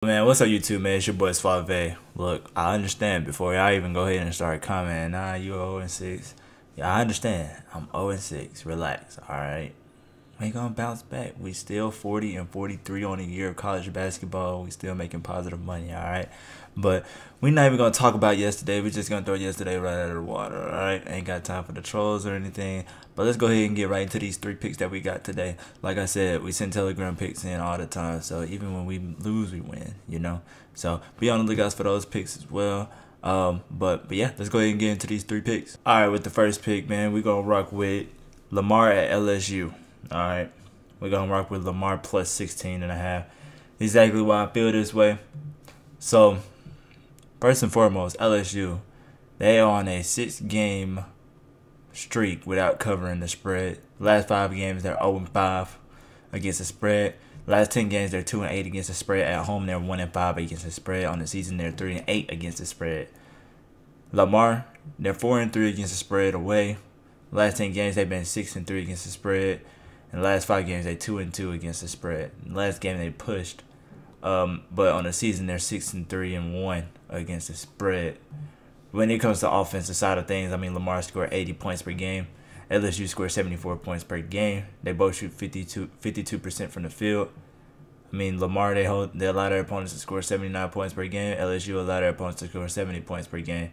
Man, what's up YouTube, man? It's your boy Suave. Look, I understand before y'all even go ahead and start commenting, nah, you 0-6. Yeah, I understand. I'm 0-6. Relax, alright? We ain't gonna bounce back. We still 40 and 43 on a year of college basketball. We still making positive money, alright? But we're not even gonna talk about yesterday. We're just gonna throw yesterday right out of the water, alright? Ain't got time for the trolls or anything. But let's go ahead and get right into these 3 picks that we got today. Like I said, we send Telegram picks in all the time. So even when we lose, we win, you know? So be on the lookout for those picks as well. But yeah, let's go ahead and get into these 3 picks. Alright, with the first pick, man, we're gonna rock with Lamar at LSU. Alright, we're going to rock with Lamar plus 16.5. Exactly why I feel this way. So, first and foremost, LSU, they are on a 6-game streak without covering the spread. Last 5 games, they're 0-5 against the spread. Last 10 games, they're 2-8 against the spread. At home, they're 1-5 against the spread. On the season, they're 3-8 against the spread. Lamar, they're 4-3 against the spread away. Last 10 games, they've been 6-3 against the spread. In the last 5 games, they 2-2 against the spread. In the last game, they pushed. But on the season, they're 6-3-1 against the spread. When it comes to offensive side of things, I mean, Lamar scored 80 points per game. LSU scored 74 points per game. They both shoot 52% from the field. I mean, Lamar, they allow their opponents to score 79 points per game. LSU allow their opponents to score 70 points per game.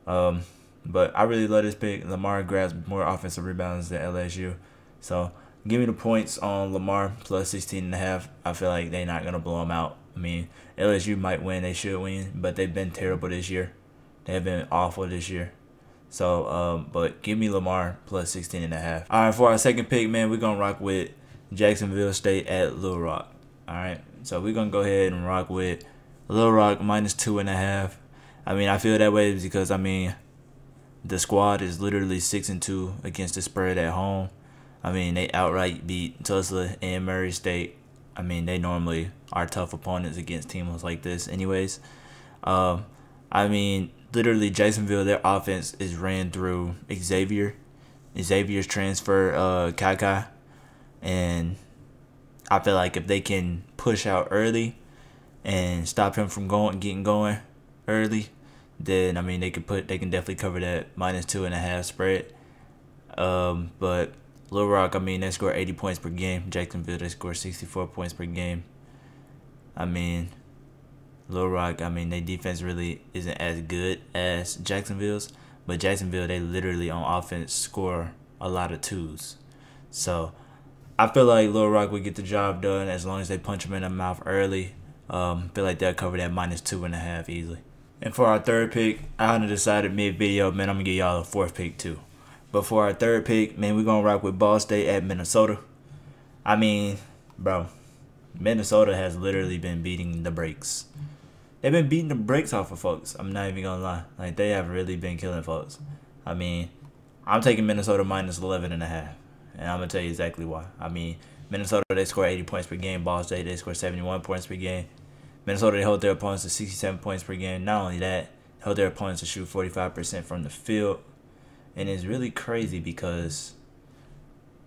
But I really love this pick. Lamar grabs more offensive rebounds than LSU. So, give me the points on Lamar plus 16.5. I feel like they're not going to blow them out. I mean, LSU might win. They should win. But they've been terrible this year. They have been awful this year. So, but give me Lamar plus 16.5. All right, for our second pick, man, we're going to rock with Jacksonville State at Little Rock. All right. So, we're going to go ahead and rock with Little Rock minus 2.5. I mean, I feel that way because, I mean, the squad is literally 6-2 against the spread at home. I mean, they outright beat Tulsa and Murray State. I mean, they normally are tough opponents against teams like this anyways. I mean, literally, Jacksonville, their offense is ran through Xavier. Xavier's transfer Kakai. And I feel like if they can push out early and stop him from getting going early, then, I mean, they can definitely cover that minus 2.5 spread. But Little Rock, I mean, they score 80 points per game. Jacksonville, they score 64 points per game. I mean, Little Rock, I mean, their defense really isn't as good as Jacksonville's. But Jacksonville, they literally on offense score a lot of twos. So, I feel like Little Rock would get the job done as long as they punch them in the mouth early. I feel like they'll cover that minus 2.5 easily. And for our third pick, I decided mid-video, man, I'm going to give y'all a 4th pick too. But for our third pick, man, we're going to rock with Ball State at Minnesota. I mean, bro, Minnesota has literally been beating the brakes. They've been beating the brakes off of folks. I'm not even going to lie. Like, they have really been killing folks. I mean, I'm taking Minnesota minus 11.5. And I'm going to tell you exactly why. I mean, Minnesota, they score 80 points per game. Ball State, they score 71 points per game. Minnesota, they hold their opponents to 67 points per game. Not only that, they hold their opponents to shoot 45% from the field. And it's really crazy because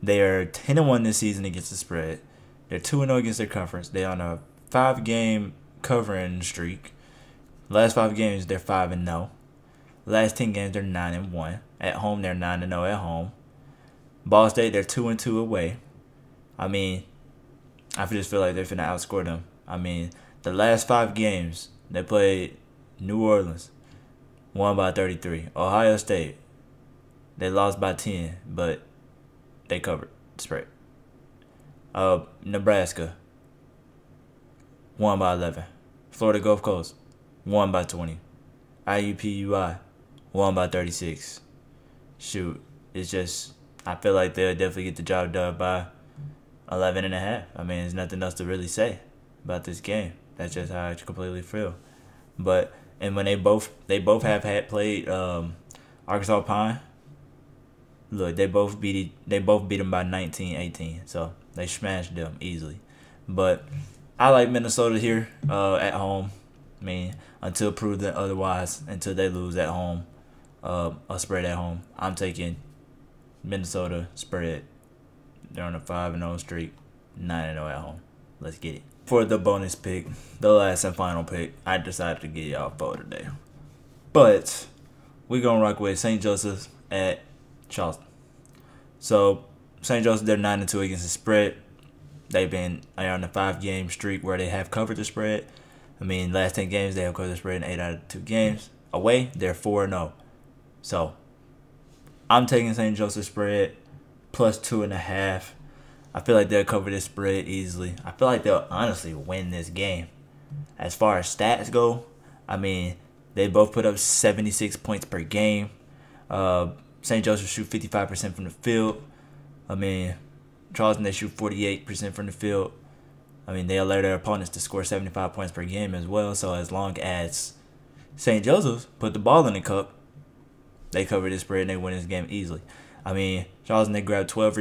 they are 10-1 this season against the spread. They're 2-0 against their conference. They're on a 5-game covering streak. Last 5 games, they're 5-0. Last 10 games, they're 9-1. At home, they're 9-0 at home. Ball State, they're 2-2 away. I mean, I just feel like they're finna outscore them. I mean, the last 5 games, they played New Orleans, won by 33. Ohio State, they lost by 10, but they covered the spread. Nebraska, won by 11. Florida Gulf Coast, won by 20. IUPUI, won by 36. Shoot, it's just, I feel like they'll definitely get the job done by 11.5. I mean, there's nothing else to really say about this game. That's just how I completely feel. But, and when they both have played Arkansas Pine. Look, they both beat them by 19-18, so they smashed them easily. But I like Minnesota here at home. I mean, until proven otherwise, until they lose at home, a spread at home. I'm taking Minnesota spread. They're on a 5-0 streak, 9-0 at home. Let's get it. for the bonus pick, the last and final pick, I decided to get y'all for today. But we're going to rock with St. Joseph's at Charleston. So St. Joseph, they're 9-2 against the spread. They've been on a 5-game streak where they have covered the spread. I mean, last 10 games, they have covered the spread in 8 out of 2 games. Away, they're 4-0. So I'm taking St. Joseph spread plus 2.5. I feel like they'll cover this spread easily. I feel like they'll honestly win this game. As far as stats go, I mean, they both put up 76 points per game. St. Joseph shoot 55% from the field. I mean, Charleston, they shoot 48% from the field. I mean, they allow their opponents to score 75 points per game as well. So as long as St. Joseph's put the ball in the cup, they cover this spread and they win this game easily. I mean, Charleston, they grab 12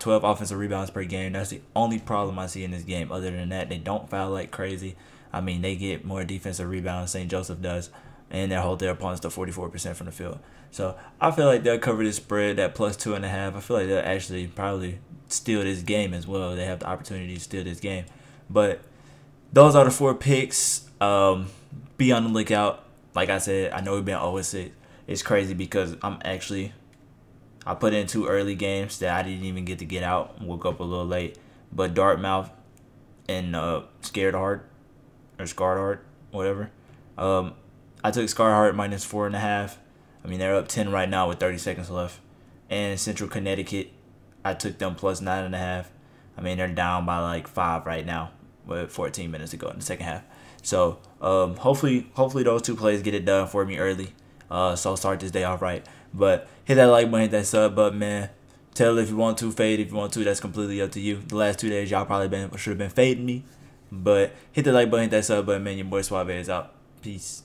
offensive rebounds per game. That's the only problem I see in this game. Other than that, they don't foul like crazy. I mean, they get more defensive rebounds, St. Joseph does, and they hold their opponents to 44% from the field. So I feel like they'll cover this spread at plus 2.5. I feel like they'll actually probably steal this game as well. They have the opportunity to steal this game. But those are the 4 picks. Be on the lookout. Like I said, I know we've been 0-6. It's crazy because I put in 2 early games that I didn't even get to get out. Woke up a little late. But Dartmouth and Scared Heart or Scarred Heart, whatever. I took Scarred Heart minus 4.5. I mean, they're up 10 right now with 30 seconds left. And Central Connecticut, I took them plus 9.5. I mean, they're down by like 5 right now with 14 minutes to go in the second half. So hopefully those 2 plays get it done for me early. So I'll start this day off right. But hit that like button, hit that sub button, man. Tell if you want to, fade if you want to. That's completely up to you. The last 2 days, y'all probably should have been fading me. But hit the like button, hit that sub button, man. Your boy Suave is out. Peace.